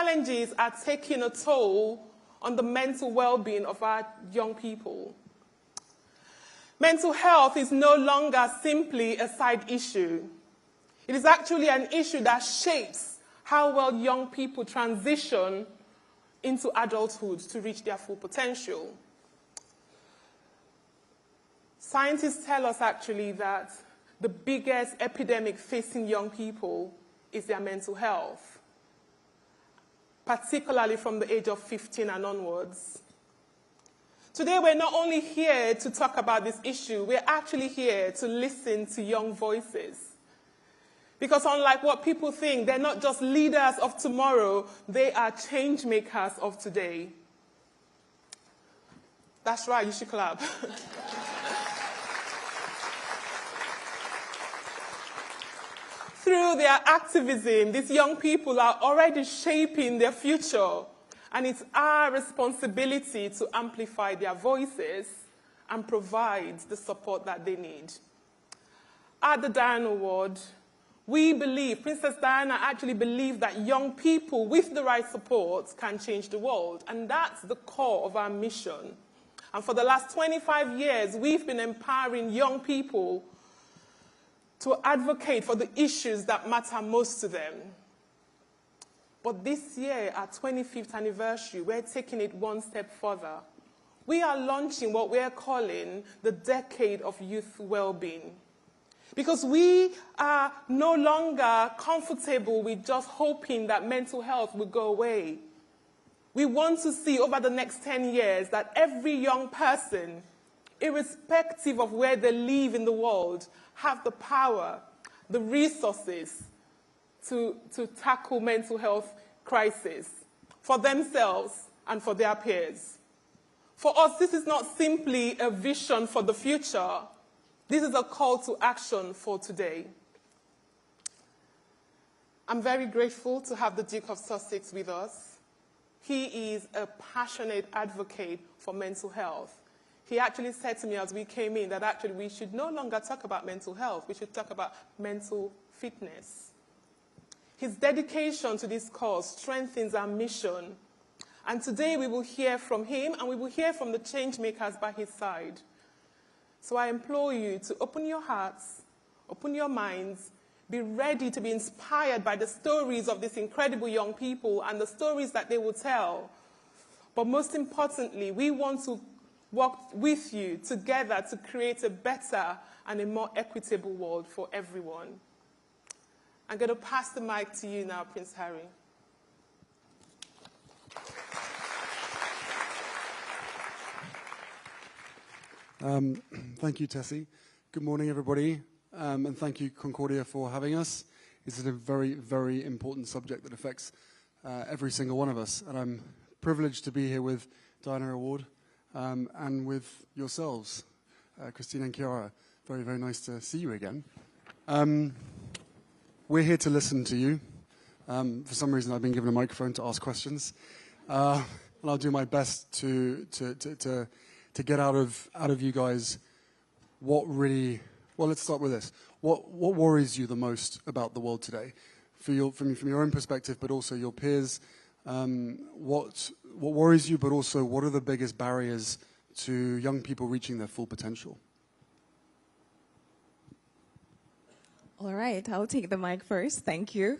challenges are taking a toll on the mental well-being of our young people. Mental health is no longer simply a side issue. It is actually an issue that shapes how well young people transition into adulthood to reach their full potential. Scientists tell us actually that the biggest epidemic facing young people is their mental health, particularly from the age of 15 and onwards. Today, we're not only here to talk about this issue, we're actually here to listen to young voices. Because unlike what people think, they're not just leaders of tomorrow, they are change makers of today. That's right, you should clap. Through their activism, these young people are already shaping their future, and it's our responsibility to amplify their voices and provide the support that they need. At the Diana Award, we believe, Princess Diana actually believed that young people with the right support can change the world, and that's the core of our mission. And for the last 25 years, we've been empowering young people to advocate for the issues that matter most to them. But this year, our 25th anniversary, we're taking it one step further. We are launching what we're calling the Decade of Youth Wellbeing. Because we are no longer comfortable with just hoping that mental health will go away. We want to see over the next 10 years that every young person, irrespective of where they live in the world, have the power, the resources to tackle mental health crisis for themselves and for their peers. For us, this is not simply a vision for the future. This is a call to action for today. I'm very grateful to have the Duke of Sussex with us. He is a passionate advocate for mental health. He actually said to me as we came in that actually we should no longer talk about mental health, we should talk about mental fitness. His dedication to this cause strengthens our mission. And today we will hear from him and we will hear from the change makers by his side. So I implore you to open your hearts, open your minds, be ready to be inspired by the stories of these incredible young people and the stories that they will tell. But most importantly, we want to work with you together to create a better and a more equitable world for everyone. I'm going to pass the mic to you now, Prince Harry. Thank you, Tessie. Good morning, everybody, and thank you, Concordia, for having us. This is a very, very important subject that affects every single one of us, and I'm privileged to be here with Diana Award and with yourselves, Christine and Chiara. Very, very nice to see you again. We're here to listen to you. For some reason, I've been given a microphone to ask questions, and I'll do my best to get out of you guys what really. Well, let's start with this. What worries you the most about the world today, from your own perspective, but also your peers? What worries you, but also what are the biggest barriers to young people reaching their full potential? All right, I'll take the mic first. Thank you.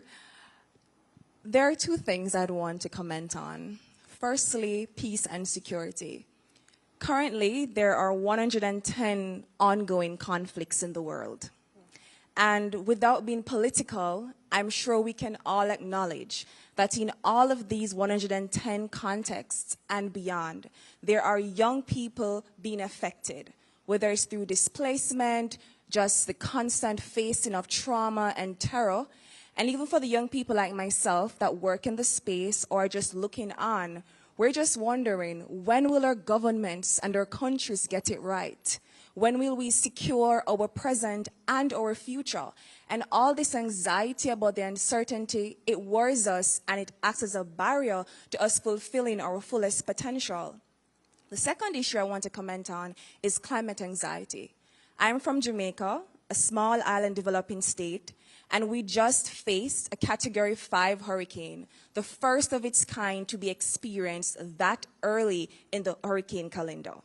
There are two things I'd want to comment on. Firstly, peace and security. Currently, there are 110 ongoing conflicts in the world. And without being political, I'm sure we can all acknowledge that in all of these 110 contexts and beyond, there are young people being affected, whether it's through displacement, just the constant facing of trauma and terror, and even for the young people like myself that work in the space or just looking on, we're just wondering, when will our governments and our countries get it right? When will we secure our present and our future? And all this anxiety about the uncertainty, it worries us and it acts as a barrier to us fulfilling our fullest potential. The second issue I want to comment on is climate anxiety. I'm from Jamaica, a small island developing state, And we just faced a Category 5 hurricane, the first of its kind to be experienced that early in the hurricane calendar.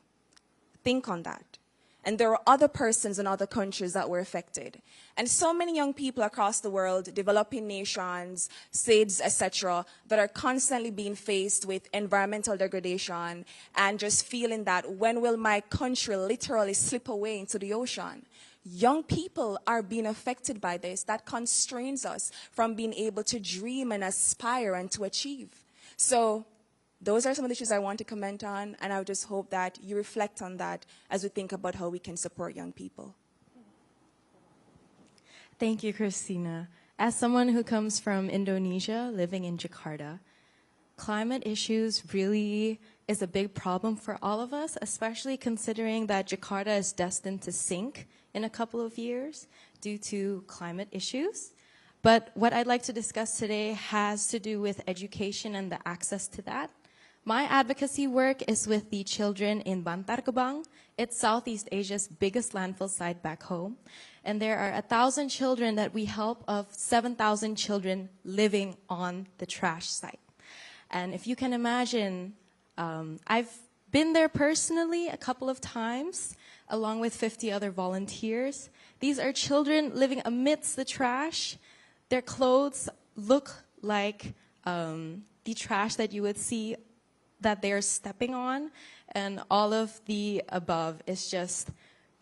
Think on that. And there were other persons in other countries that were affected. And so many young people across the world, developing nations, SIDS, etc., that are constantly being faced with environmental degradation and just feeling that when will my country literally slip away into the ocean? Young people are being affected by this. That constrains us from being able to dream and aspire and to achieve. So those are some of the issues I want to comment on, and I would just hope that you reflect on that as we think about how we can support young people. Thank you, Christina. As someone who comes from Indonesia, living in Jakarta, climate issues really is a big problem for all of us, especially considering that Jakarta is destined to sink in a couple of years due to climate issues. But what I'd like to discuss today has to do with education and the access to that. My advocacy work is with the children in Bantar Gebang. It's Southeast Asia's biggest landfill site back home. And there are 1,000 children that we help of 7,000 children living on the trash site. And if you can imagine, I've been there personally a couple of times, along with 50 other volunteers. These are children living amidst the trash. Their clothes look like the trash that you would see that they're stepping on, and all of the above is just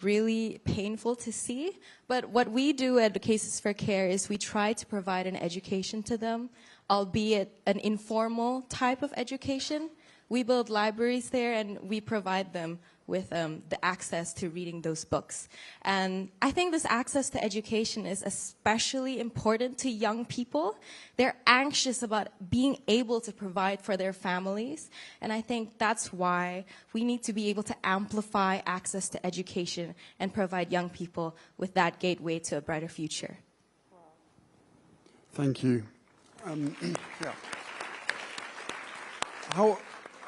really painful to see. But what we do at Cases for Care is we try to provide an education to them, albeit an informal type of education. We build libraries there and we provide them with the access to reading those books. And I think this access to education is especially important to young people. They're anxious about being able to provide for their families. And I think that's why we need to be able to amplify access to education and provide young people with that gateway to a brighter future. Thank you. Yeah.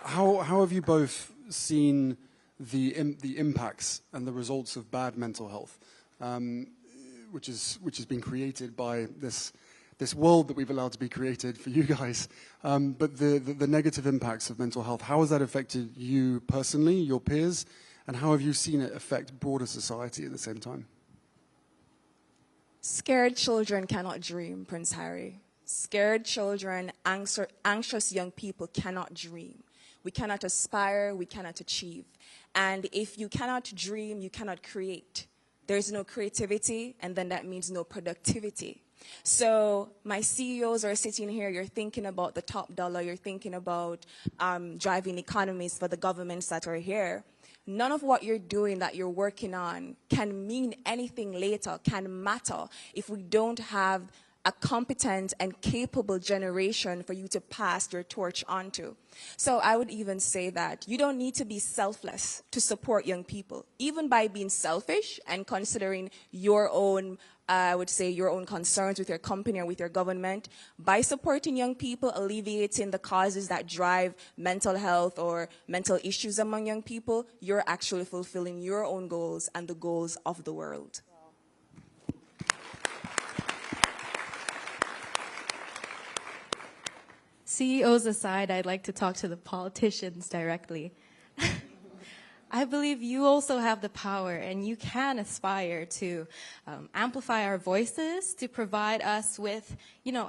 How have you both seen the impacts and the results of bad mental health, which has been created by this world that we've allowed to be created for you guys, but the negative impacts of mental health? How has that affected you personally, your peers, and how have you seen it affect broader society at the same time? Scared children cannot dream, Prince Harry. Scared children, anxious young people cannot dream. We cannot aspire, we cannot achieve. And if you cannot dream, you cannot create. There's no creativity, and then that means no productivity. So my CEOs are sitting here, you're thinking about the top dollar, you're thinking about driving economies for the governments that are here. None of what you're doing, that you're working on, can mean anything later, can matter, if we don't have a competent and capable generation for you to pass your torch on to. So I would even say that you don't need to be selfless to support young people. Even by being selfish and considering your own, I would say, your own concerns with your company or with your government, by supporting young people, alleviating the causes that drive mental health or mental issues among young people, you're actually fulfilling your own goals and the goals of the world. CEOs aside, I'd like to talk to the politicians directly. I believe you also have the power and you can aspire to amplify our voices, to provide us with,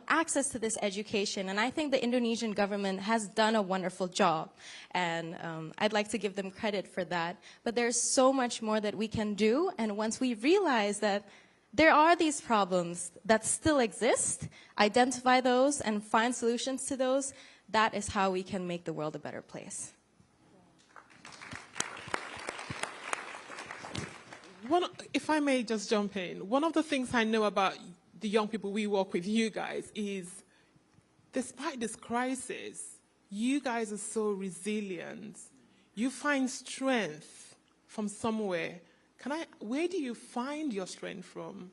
access to this education. And I think the Indonesian government has done a wonderful job. And I'd like to give them credit for that. But there's so much more that we can do. And once we realize that there are these problems that still exist, identify those and find solutions to those, that is how we can make the world a better place. If I may just jump in, one of the things I know about the young people we work with, you guys, is despite this crisis, you guys are so resilient. You find strength from somewhere. Where do you find your strength from?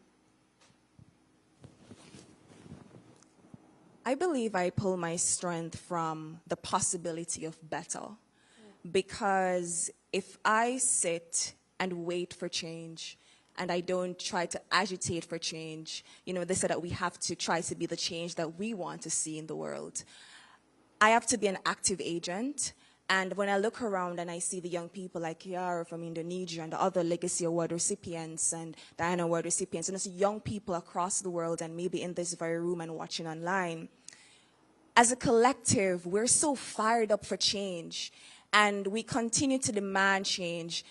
I believe I pull my strength from the possibility of better. Because if I sit and wait for change, and I don't try to agitate for change. You know, they say that we have to try to be the change that we want to see in the world. I have to be an active agent. And when I look around and I see the young people like Kiara from Indonesia and the other Legacy Award recipients and Diana Award recipients, and I see young people across the world and maybe in this very room and watching online, as a collective, we're so fired up for change, and we continue to demand change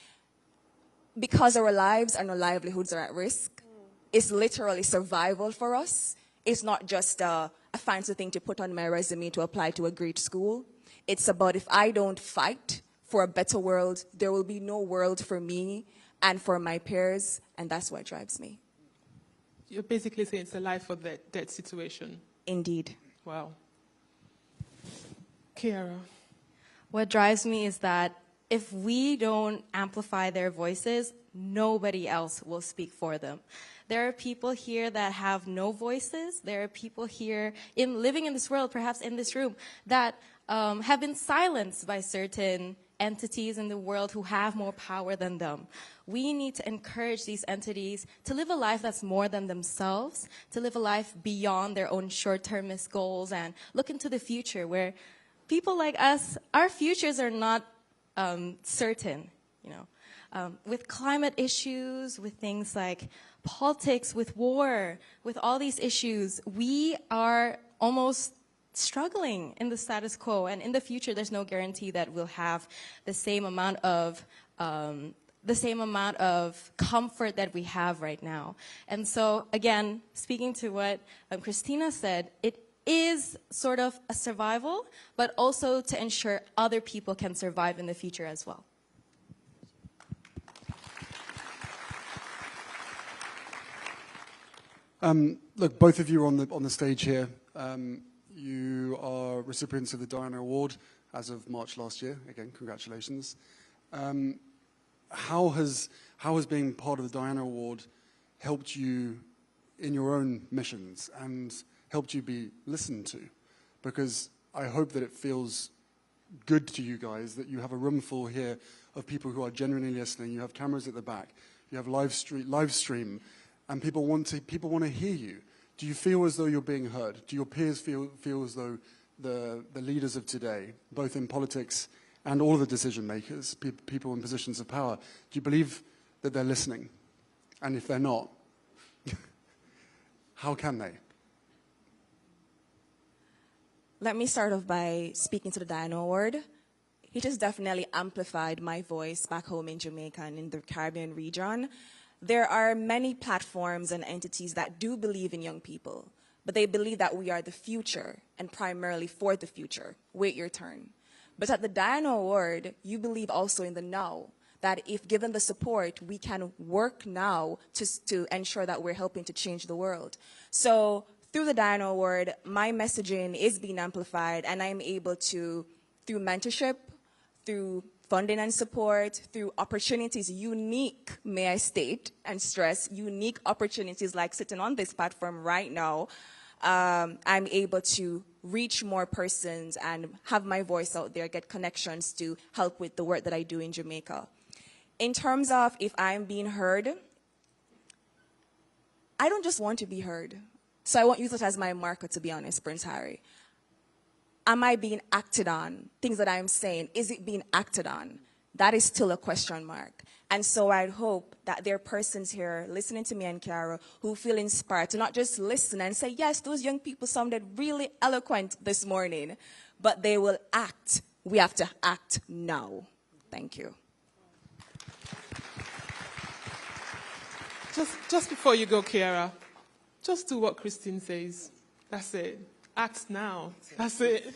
because our lives and our livelihoods are at risk. It's literally survival for us. It's not just a fancy thing to put on my resume to apply to a great school. It's about, if I don't fight for a better world, there will be no world for me and for my peers, and that's what drives me. You're basically saying it's a life or death situation. Indeed. Wow. Kiara. What drives me is that if we don't amplify their voices, nobody else will speak for them. There are people here that have no voices. There are people here living in this world, perhaps in this room, that have been silenced by certain entities in the world who have more power than them. We need to encourage these entities to live a life that's more than themselves, to live a life beyond their own short-termist goals, and look into the future where people like us, our futures are not certain, you know. With climate issues, with things like politics, with war, with all these issues, we are almost struggling in the status quo, and in the future there's no guarantee that we'll have the same amount of comfort that we have right now. And so again, speaking to what Christina said, it is sort of a survival, but also to ensure other people can survive in the future as well. Look, both of you are on the stage here. You are recipients of the Diana Award as of March last year. Again, congratulations. How has being part of the Diana Award helped you in your own missions and helped you be listened to? Because I hope that it feels good to you guys that you have a room full here of people who are genuinely listening. You have cameras at the back. You have live stream, and people want to hear you. Do you feel as though you're being heard? Do your peers feel as though the leaders of today, both in politics and all of the decision makers, people in positions of power, do you believe that they're listening? And if they're not, how can they? Let me start off by speaking to the Diana Award. It has definitely amplified my voice back home in Jamaica and in the Caribbean region. There are many platforms and entities that do believe in young people, but they believe that we are the future and primarily for the future. Wait your turn. But at the Diana Award, you believe also in the now, that if given the support, we can work now to ensure that we're helping to change the world. So through the Diana Award, my messaging is being amplified, and I'm able to, through mentorship, through funding and support, through opportunities, unique, may I state and stress, unique opportunities like sitting on this platform right now, I'm able to reach more persons and have my voice out there, get connections to help with the work that I do in Jamaica. In terms of if I'm being heard, I don't just want to be heard. So I won't use it as my marker, to be honest, Prince Harry. Am I being acted on? Things that I'm saying, is it being acted on? That is still a question mark. And so I'd hope that there are persons here listening to me and Kiara who feel inspired to not just listen and say, yes, those young people sounded really eloquent this morning, but they will act. We have to act now. Thank you. Just before you go, Kiara, just do what Christine says. That's it. Act now. That's it.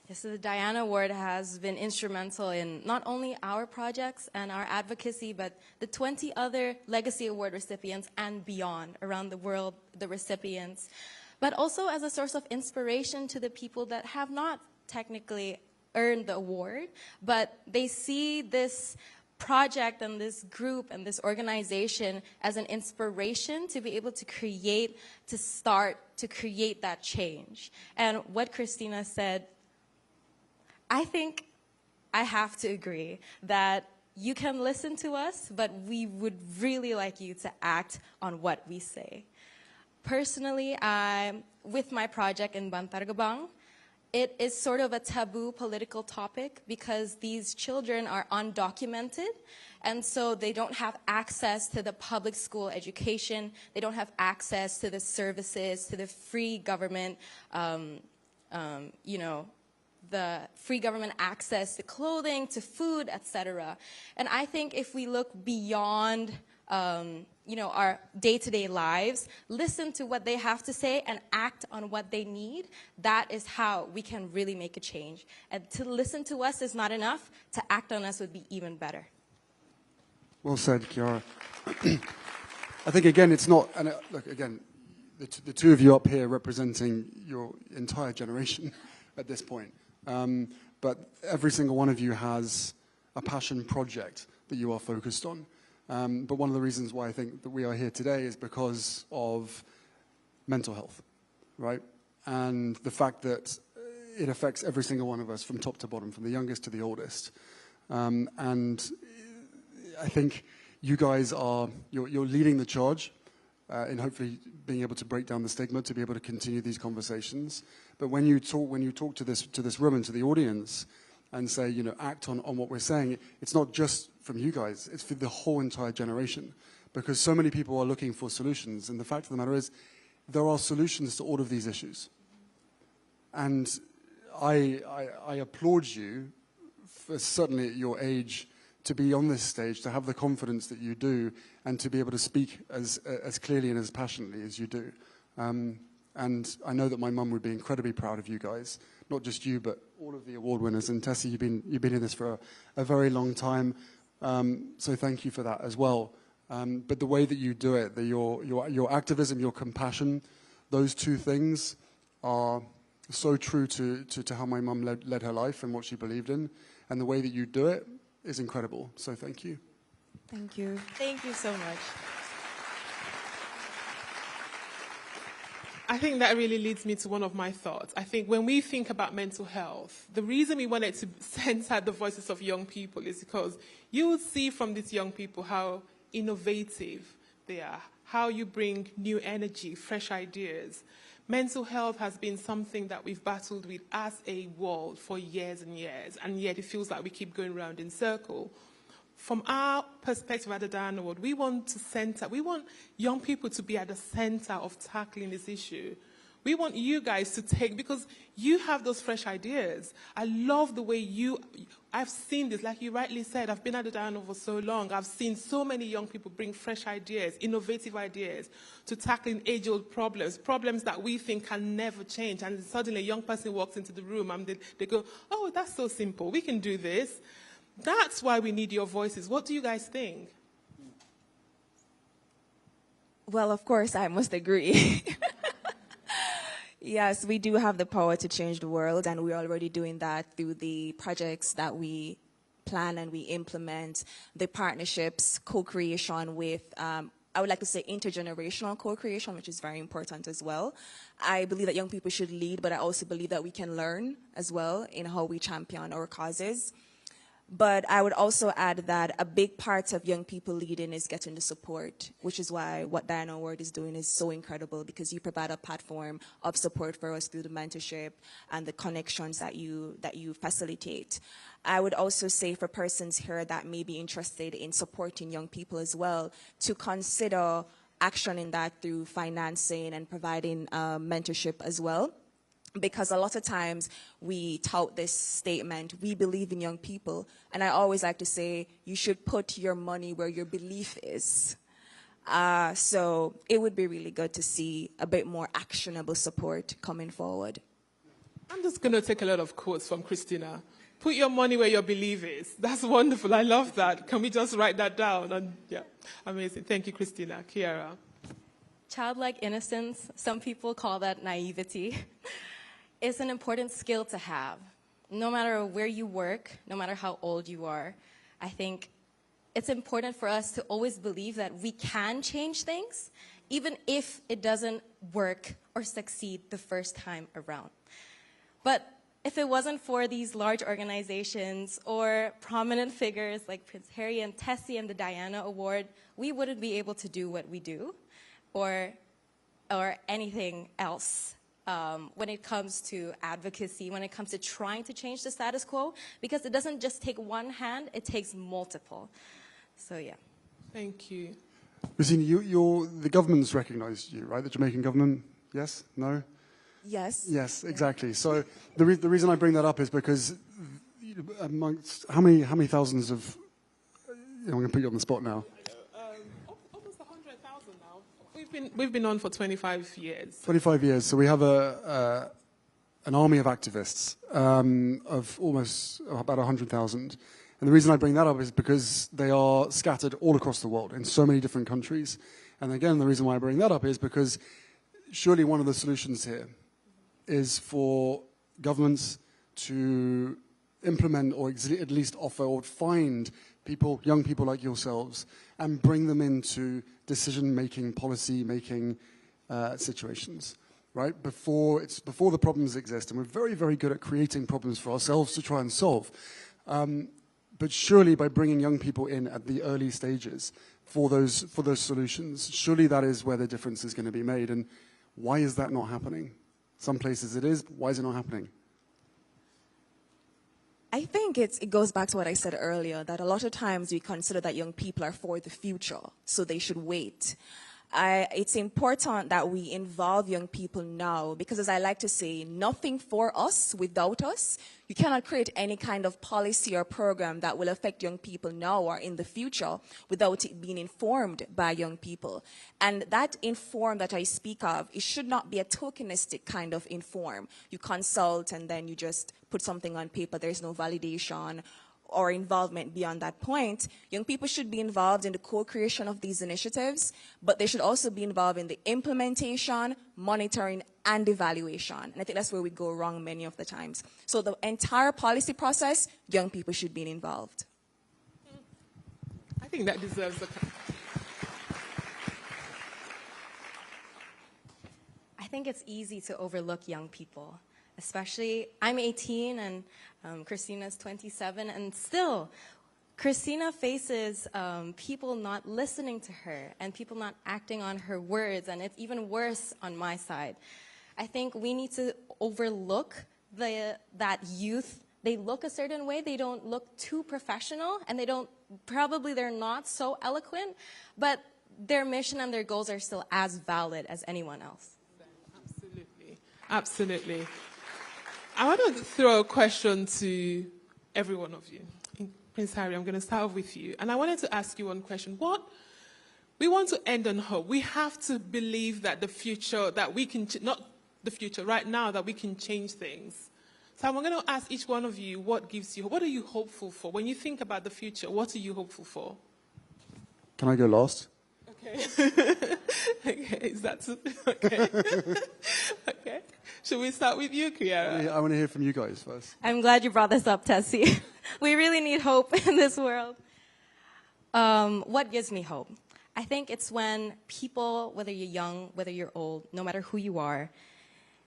Yes, so the Diana Award has been instrumental in not only our projects and our advocacy, but the 20 other Legacy Award recipients and beyond around the world, the recipients, but also as a source of inspiration to the people that have not technically earned the award, but they see this project and this group and this organization as an inspiration to be able to create, to start to create that change. And what Christina said, I think I have to agree that you can listen to us, but we would really like you to act on what we say. Personally, with my project in Bantargabang, it is sort of a taboo political topic because these children are undocumented, and so they don't have access to the public school education, they don't have access to the services, to the free government, the free government access to clothing, to food, etc. And I think if we look beyond our day-to-day lives, listen to what they have to say and act on what they need, that is how we can really make a change. And to listen to us is not enough, to act on us would be even better. Well said, Kiara. I think, again, it's not, and look, again, the two of you up here representing your entire generation at this point. But every single one of you has a passion project that you are focused on. But one of the reasons why I think that we are here today is because of mental health, right? And the fact that it affects every single one of us from top to bottom, from the youngest to the oldest. And I think you guys you're leading the charge in hopefully being able to break down the stigma, to be able to continue these conversations. But when you talk to this room and to the audience and say, act on what we're saying, it's not just from you guys, it's for the whole entire generation. Because so many people are looking for solutions, and the fact of the matter is, there are solutions to all of these issues. And I applaud you, for certainly at your age, to be on this stage, to have the confidence that you do, and to be able to speak as clearly and as passionately as you do. And I know that my mum would be incredibly proud of you guys, not just you, but all of the award winners. And Tessie, you've been in this for a very long time, so thank you for that as well. But the way that you do it, your activism, your compassion, those two things are so true to how my mum led her life and what she believed in. And the way that you do it is incredible. So thank you. Thank you. Thank you so much. I think that really leads me to one of my thoughts. I think when we think about mental health, the reason we wanted to center the voices of young people is because you will see from these young people how innovative they are, how you bring new energy, fresh ideas. Mental health has been something that we've battled with as a world for years and years, and yet it feels like we keep going round in circle. From our perspective at the Diana Award, we want young people to be at the center of tackling this issue. We want you guys to take, because you have those fresh ideas. I love the way I've seen this, like you rightly said, I've been at the Diana Award for so long. I've seen so many young people bring fresh ideas, innovative ideas to tackling age-old problems that we think can never change. And suddenly a young person walks into the room and they go, oh, that's so simple, we can do this. That's why we need your voices. What do you guys think? Well, of course, I must agree. Yes, we do have the power to change the world, and we're already doing that through the projects that we plan and we implement, the partnerships, co-creation with, I would like to say intergenerational co-creation, which is very important as well. I believe that young people should lead, but I also believe that we can learn as well in how we champion our causes. But I would also add that a big part of young people leading is getting the support, which is why what Diana Award is doing is so incredible, because you provide a platform of support for us through the mentorship and the connections that you facilitate. I would also say for persons here that may be interested in supporting young people as well, to consider action in that through financing and providing mentorship as well. Because a lot of times we tout this statement, we believe in young people. And I always like to say, you should put your money where your belief is. So it would be really good to see a bit more actionable support coming forward. I'm just going to take a lot of quotes from Christina. Put your money where your belief is. That's wonderful. I love that. Can we just write that down? And yeah, amazing. Thank you, Christina. Kiara. Childlike innocence, some people call that naivety. It's an important skill to have. No matter where you work, no matter how old you are, I think it's important for us to always believe that we can change things, even if it doesn't work or succeed the first time around. But if it wasn't for these large organizations or prominent figures like Prince Harry and Tessie and the Diana Award, we wouldn't be able to do what we do or anything else when it comes to advocacy, when it comes to trying to change the status quo, because it doesn't just take one hand, it takes multiple. So, yeah. Thank you. Rosina, the government's recognized you, right? The Jamaican government? Yes? No? Yes. Yes, exactly. So the reason I bring that up is because amongst how many thousands of, I'm going to put you on the spot now. Almost 100,000 now. We've been on for 25 years. 25 years. So we have an army of activists of almost about 100,000. And the reason I bring that up is because they are scattered all across the world in so many different countries. And again, the reason why I bring that up is because surely one of the solutions here is for governments to implement or at least offer or find people, young people like yourselves, and bring them into decision-making, policy-making situations, right? Before the problems exist. And we're very, very good at creating problems for ourselves to try and solve. But surely by bringing young people in at the early stages for those solutions, surely that is where the difference is going to be made. And why is that not happening? Some places it is, but why is it not happening? I think it goes back to what I said earlier, that a lot of times we consider that young people are for the future, so they should wait. It's important that we involve young people now, because as I like to say, nothing for us without us. You cannot create any kind of policy or program that will affect young people now or in the future without it being informed by young people. And that inform that I speak of, it should not be a tokenistic kind of inform. You consult and then you just put something on paper. There's no validation or involvement beyond that point. Young people should be involved in the co-creation of these initiatives, but they should also be involved in the implementation, monitoring, and evaluation. And I think that's where we go wrong many of the times. So the entire policy process, young people should be involved. I think that deserves a... I think it's easy to overlook young people. Especially, I'm 18 and Christina's 27, and still, Christina faces people not listening to her and people not acting on her words, and it's even worse on my side. I think we need to overlook that youth. They look a certain way, they don't look too professional, and they're not so eloquent, but their mission and their goals are still as valid as anyone else. Absolutely, absolutely. I want to throw a question to every one of you. Prince Harry, I'm going to start with you. And I wanted to ask you one question. We want to end on hope. We have to believe that the future, that we can, not the future, right now, that we can change things. So I'm going to ask each one of you, what are you hopeful for? When you think about the future, what are you hopeful for? Can I go last? Okay. Okay, is that okay? Okay. Should we start with you, Kiara? I want to hear from you guys first. I'm glad you brought this up, Tessie. We really need hope in this world. What gives me hope? I think it's when people, whether you're young, whether you're old, no matter who you are,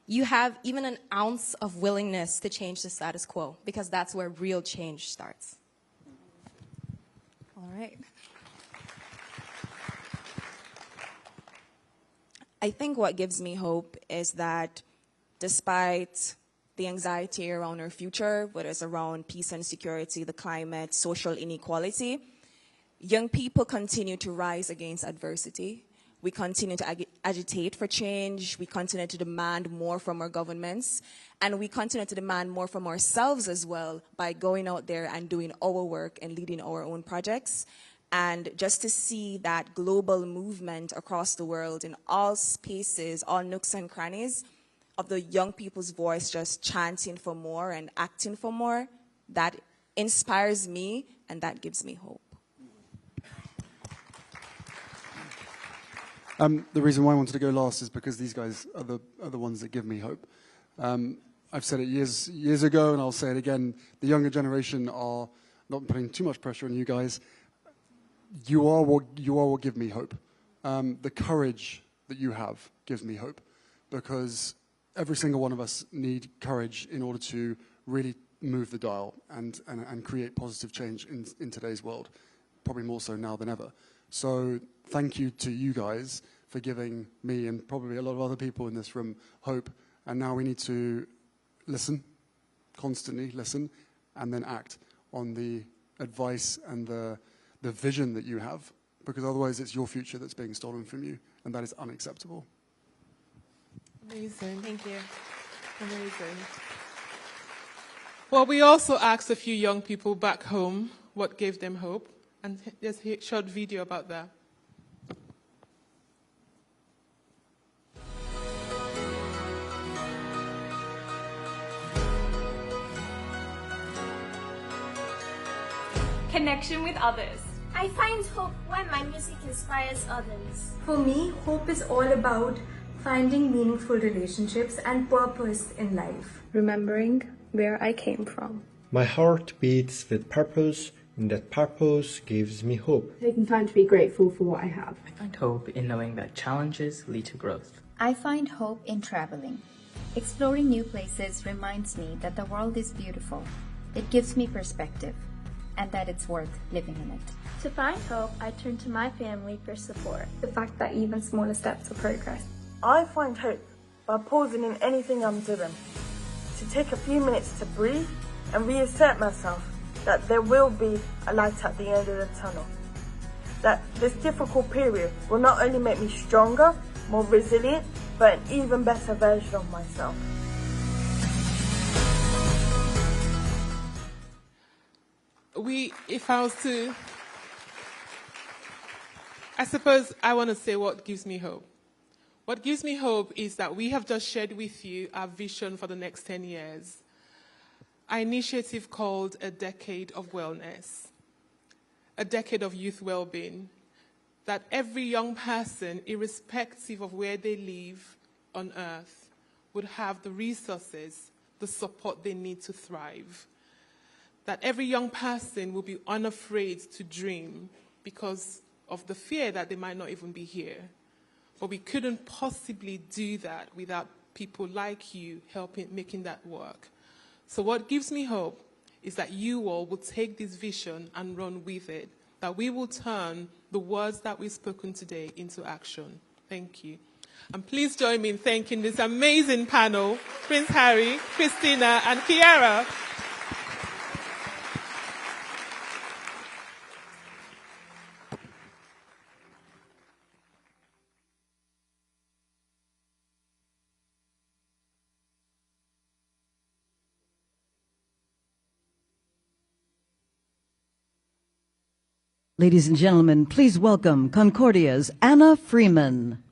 you have even an ounce of willingness to change the status quo, because that's where real change starts. All right. I think what gives me hope is that despite the anxiety around our future, whether it's around peace and security, the climate, social inequality, young people continue to rise against adversity. We continue to agitate for change. We continue to demand more from our governments. And we continue to demand more from ourselves as well by going out there and doing our work and leading our own projects. And just to see that global movement across the world in all spaces, all nooks and crannies of the young people's voice just chanting for more and acting for more, that inspires me and that gives me hope. The reason why I wanted to go last is because these guys are the ones that give me hope. I've said it years ago, and I'll say it again. The younger generation are not putting too much pressure on you guys. You are what give me hope. The courage that you have gives me hope, because every single one of us need courage in order to really move the dial and create positive change in today's world, probably more so now than ever. So thank you to you guys for giving me and probably a lot of other people in this room hope. And now we need to listen, constantly listen, and then act on the advice and the vision that you have, because otherwise it's your future that's being stolen from you, and that is unacceptable. Amazing. Thank you. Amazing. Well, we also asked a few young people back home what gave them hope, and there's a short video about that. Connection with others. I find hope when my music inspires others. For me, hope is all about finding meaningful relationships and purpose in life. Remembering where I came from. My heart beats with purpose, and that purpose gives me hope. Taking time to be grateful for what I have. I find hope in knowing that challenges lead to growth. I find hope in traveling. Exploring new places reminds me that the world is beautiful. It gives me perspective, and that it's worth living in it. To find hope, I turn to my family for support. The fact that even smaller steps are progress. I find hope by pausing in anything I'm doing, to take a few minutes to breathe and reassert myself that there will be a light at the end of the tunnel. That this difficult period will not only make me stronger, more resilient, but an even better version of myself. I suppose I want to say what gives me hope. What gives me hope is that we have just shared with you our vision for the next 10 years. Our initiative called A Decade of Wellness, a decade of youth well-being, that every young person, irrespective of where they live on earth, would have the resources, the support they need to thrive. That every young person will be unafraid to dream because of the fear that they might not even be here. But we couldn't possibly do that without people like you making that work. So what gives me hope is that you all will take this vision and run with it, that we will turn the words that we've spoken today into action. Thank you. And please join me in thanking this amazing panel, Prince Harry, Christina, and Kiara. Ladies and gentlemen, please welcome Concordia's Anna Freeman.